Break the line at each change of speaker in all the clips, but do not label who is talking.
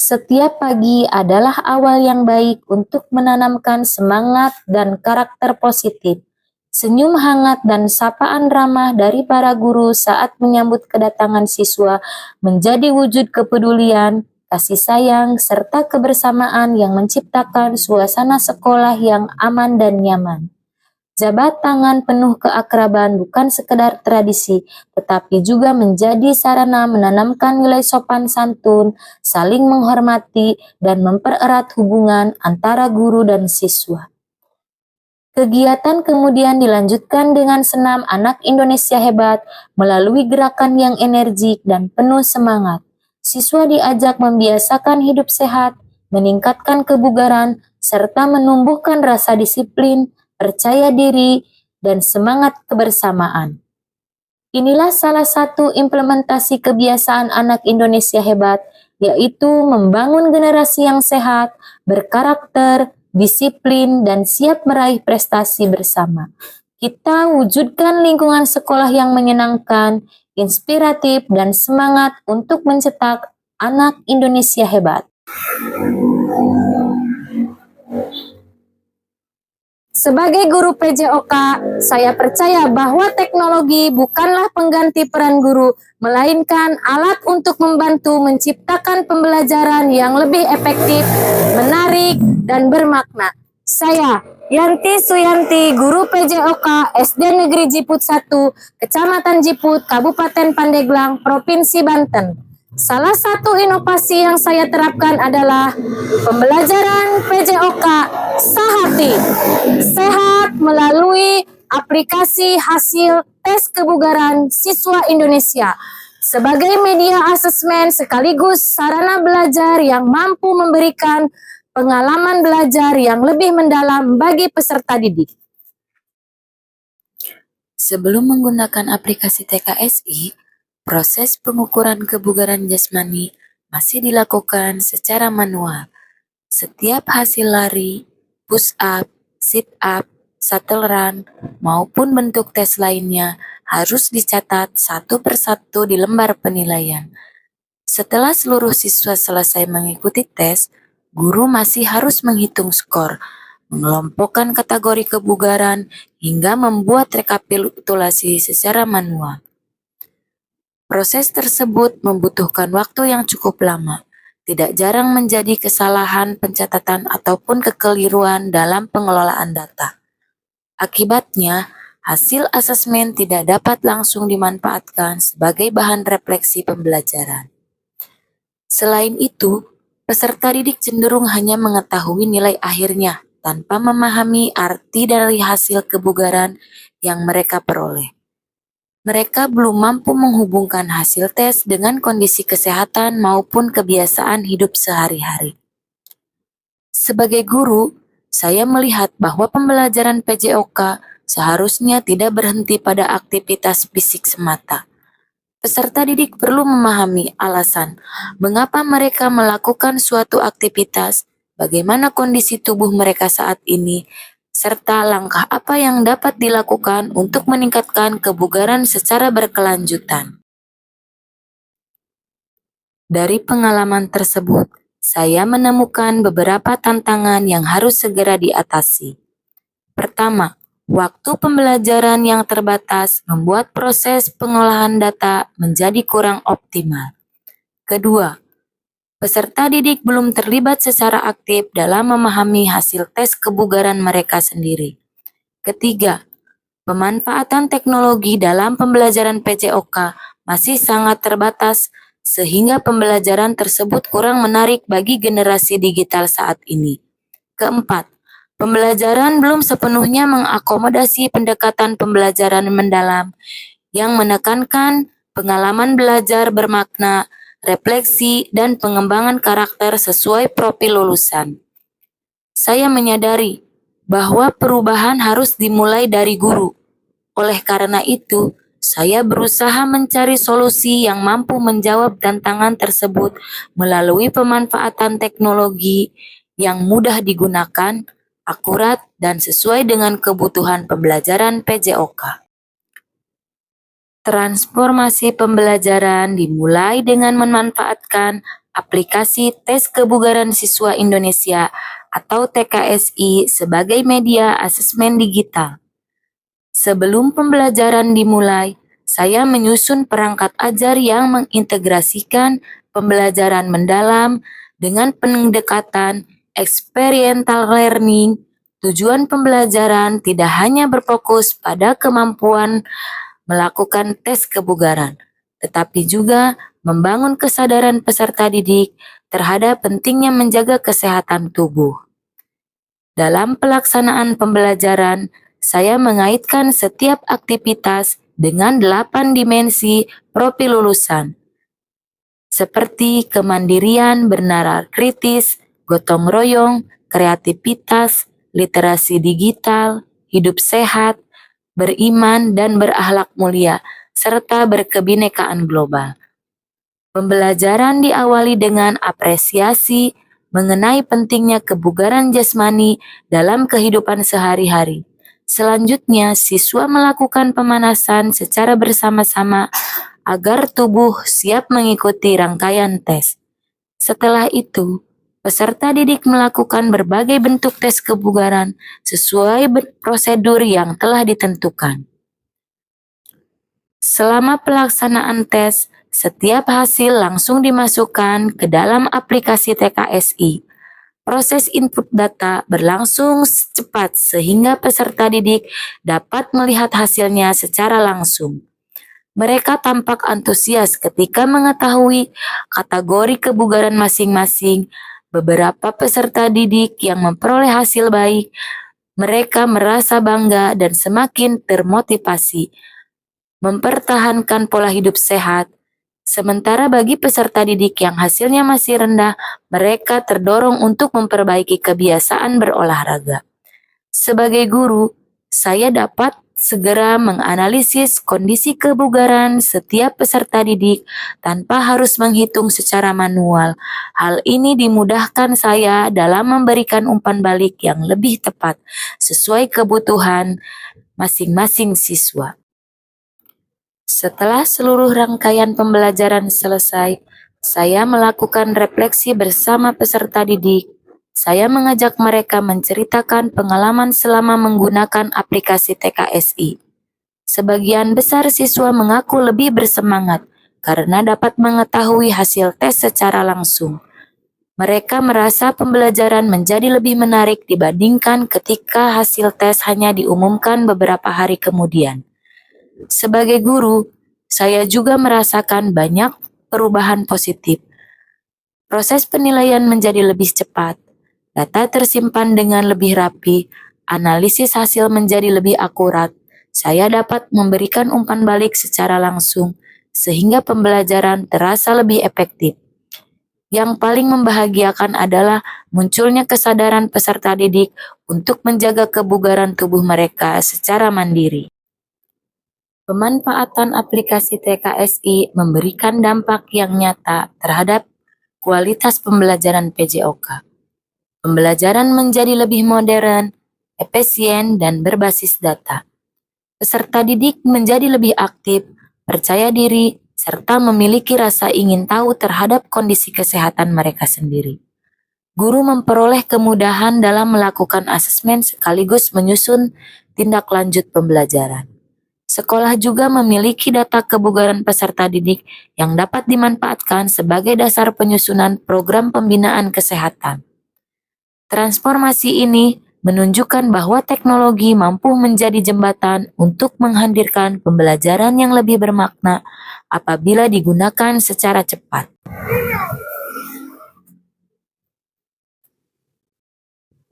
Setiap pagi adalah awal yang baik untuk menanamkan semangat dan karakter positif. Senyum hangat dan sapaan ramah dari para guru saat menyambut kedatangan siswa menjadi wujud kepedulian, kasih sayang, serta kebersamaan yang menciptakan suasana sekolah yang aman dan nyaman. Jabat tangan penuh keakraban bukan sekedar tradisi, tetapi juga menjadi sarana menanamkan nilai sopan santun, saling menghormati, dan mempererat hubungan antara guru dan siswa. Kegiatan kemudian dilanjutkan dengan senam Anak Indonesia Hebat melalui gerakan yang energik dan penuh semangat. Siswa diajak membiasakan hidup sehat, meningkatkan kebugaran, serta menumbuhkan rasa disiplin, percaya diri, dan semangat kebersamaan. Inilah salah satu implementasi kebiasaan Anak Indonesia Hebat, yaitu membangun generasi yang sehat, berkarakter, disiplin, dan siap meraih prestasi bersama. Kita wujudkan lingkungan sekolah yang menyenangkan, inspiratif, dan semangat untuk mencetak anak Indonesia hebat. Sebagai guru PJOK, saya percaya bahwa teknologi bukanlah pengganti peran guru, melainkan alat untuk membantu menciptakan pembelajaran yang lebih efektif, menarik, dan bermakna. Saya, Yanti Suyanti, guru PJOK SD Negeri Jiput 1, Kecamatan Jiput, Kabupaten Pandeglang, Provinsi Banten. Salah satu inovasi yang saya terapkan adalah pembelajaran PJOK Sahati, sehat melalui aplikasi hasil tes kebugaran siswa Indonesia sebagai media asesmen sekaligus sarana belajar yang mampu memberikan pengalaman belajar yang lebih mendalam bagi peserta didik.
Sebelum menggunakan aplikasi TKSI, proses pengukuran kebugaran jasmani masih dilakukan secara manual. Setiap hasil lari, push up, sit up, shuttle run, maupun bentuk tes lainnya harus dicatat satu persatu di lembar penilaian. Setelah seluruh siswa selesai mengikuti tes, guru masih harus menghitung skor, mengelompokkan kategori kebugaran, hingga membuat rekapitulasi secara manual. Proses tersebut membutuhkan waktu yang cukup lama, tidak jarang menjadi kesalahan pencatatan ataupun kekeliruan dalam pengelolaan data. Akibatnya, hasil asesmen tidak dapat langsung dimanfaatkan sebagai bahan refleksi pembelajaran. Selain itu, peserta didik cenderung hanya mengetahui nilai akhirnya tanpa memahami arti dari hasil kebugaran yang mereka peroleh. Mereka belum mampu menghubungkan hasil tes dengan kondisi kesehatan maupun kebiasaan hidup sehari-hari. Sebagai guru, saya melihat bahwa pembelajaran PJOK seharusnya tidak berhenti pada aktivitas fisik semata. Peserta didik perlu memahami alasan mengapa mereka melakukan suatu aktivitas, bagaimana kondisi tubuh mereka saat ini, serta langkah apa yang dapat dilakukan untuk meningkatkan kebugaran secara berkelanjutan. Dari pengalaman tersebut, saya menemukan beberapa tantangan yang harus segera diatasi. Pertama, waktu pembelajaran yang terbatas membuat proses pengolahan data menjadi kurang optimal. Kedua, peserta didik belum terlibat secara aktif dalam memahami hasil tes kebugaran mereka sendiri. Ketiga, pemanfaatan teknologi dalam pembelajaran PJOK masih sangat terbatas sehingga pembelajaran tersebut kurang menarik bagi generasi digital saat ini. Keempat, pembelajaran belum sepenuhnya mengakomodasi pendekatan pembelajaran mendalam yang menekankan pengalaman belajar bermakna, refleksi, dan pengembangan karakter sesuai profil lulusan. Saya menyadari bahwa perubahan harus dimulai dari guru. Oleh karena itu, saya berusaha mencari solusi yang mampu menjawab tantangan tersebut melalui pemanfaatan teknologi yang mudah digunakan, akurat, dan sesuai dengan kebutuhan pembelajaran PJOK. Transformasi pembelajaran dimulai dengan memanfaatkan aplikasi Tes Kebugaran Siswa Indonesia atau TKSI sebagai media asesmen digital. Sebelum pembelajaran dimulai, saya menyusun perangkat ajar yang mengintegrasikan pembelajaran mendalam dengan pendekatan experiential learning. Tujuan pembelajaran tidak hanya berfokus pada kemampuan melakukan tes kebugaran, tetapi juga membangun kesadaran peserta didik terhadap pentingnya menjaga kesehatan tubuh. Dalam pelaksanaan pembelajaran, saya mengaitkan setiap aktivitas dengan 8 dimensi profil lulusan, seperti kemandirian bernalar kritis, gotong royong, kreativitas, literasi digital, hidup sehat, beriman dan berakhlak mulia, serta berkebinekaan global. Pembelajaran diawali dengan apresiasi mengenai pentingnya kebugaran jasmani dalam kehidupan sehari-hari. Selanjutnya, siswa melakukan pemanasan secara bersama-sama agar tubuh siap mengikuti rangkaian tes. Setelah itu, peserta didik melakukan berbagai bentuk tes kebugaran sesuai prosedur yang telah ditentukan. Selama pelaksanaan tes, setiap hasil langsung dimasukkan ke dalam aplikasi TKSI. Proses input data berlangsung cepat sehingga peserta didik dapat melihat hasilnya secara langsung. Mereka tampak antusias ketika mengetahui kategori kebugaran masing-masing. Beberapa peserta didik yang memperoleh hasil baik, mereka merasa bangga dan semakin termotivasi mempertahankan pola hidup sehat. Sementara bagi peserta didik yang hasilnya masih rendah, mereka terdorong untuk memperbaiki kebiasaan berolahraga. Sebagai guru, saya dapat segera menganalisis kondisi kebugaran setiap peserta didik tanpa harus menghitung secara manual. Hal ini dimudahkan saya dalam memberikan umpan balik yang lebih tepat sesuai kebutuhan masing-masing siswa. Setelah seluruh rangkaian pembelajaran selesai, saya melakukan refleksi bersama peserta didik. Saya mengajak mereka menceritakan pengalaman selama menggunakan aplikasi TKSI. Sebagian besar siswa mengaku lebih bersemangat karena dapat mengetahui hasil tes secara langsung. Mereka merasa pembelajaran menjadi lebih menarik dibandingkan ketika hasil tes hanya diumumkan beberapa hari kemudian. Sebagai guru, saya juga merasakan banyak perubahan positif. Proses penilaian menjadi lebih cepat, data tersimpan dengan lebih rapi, analisis hasil menjadi lebih akurat. Saya dapat memberikan umpan balik secara langsung, sehingga pembelajaran terasa lebih efektif. Yang paling membahagiakan adalah munculnya kesadaran peserta didik untuk menjaga kebugaran tubuh mereka secara mandiri. Pemanfaatan aplikasi TKSI memberikan dampak yang nyata terhadap kualitas pembelajaran PJOK. Pembelajaran menjadi lebih modern, efisien, dan berbasis data. Peserta didik menjadi lebih aktif, percaya diri, serta memiliki rasa ingin tahu terhadap kondisi kesehatan mereka sendiri. Guru memperoleh kemudahan dalam melakukan asesmen sekaligus menyusun tindak lanjut pembelajaran. Sekolah juga memiliki data kebugaran peserta didik yang dapat dimanfaatkan sebagai dasar penyusunan program pembinaan kesehatan. Transformasi ini menunjukkan bahwa teknologi mampu menjadi jembatan untuk menghadirkan pembelajaran yang lebih bermakna apabila digunakan secara cepat.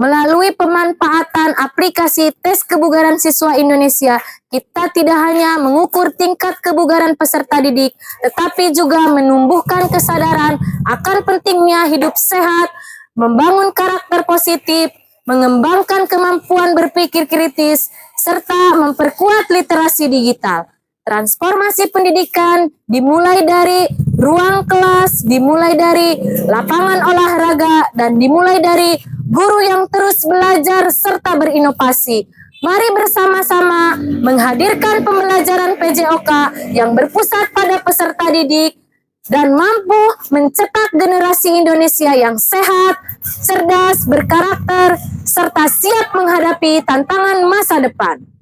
Melalui pemanfaatan aplikasi Tes Kebugaran Siswa Indonesia, kita tidak hanya mengukur tingkat kebugaran peserta didik, tetapi juga menumbuhkan kesadaran akan pentingnya hidup sehat, membangun karakter positif, mengembangkan kemampuan berpikir kritis, serta memperkuat literasi digital. Transformasi pendidikan dimulai dari ruang kelas, dimulai dari lapangan olahraga, dan dimulai dari guru yang terus belajar serta berinovasi. Mari bersama-sama menghadirkan pembelajaran PJOK yang berpusat pada peserta didik, dan mampu mencetak generasi Indonesia yang sehat, cerdas, berkarakter, serta siap menghadapi tantangan masa depan.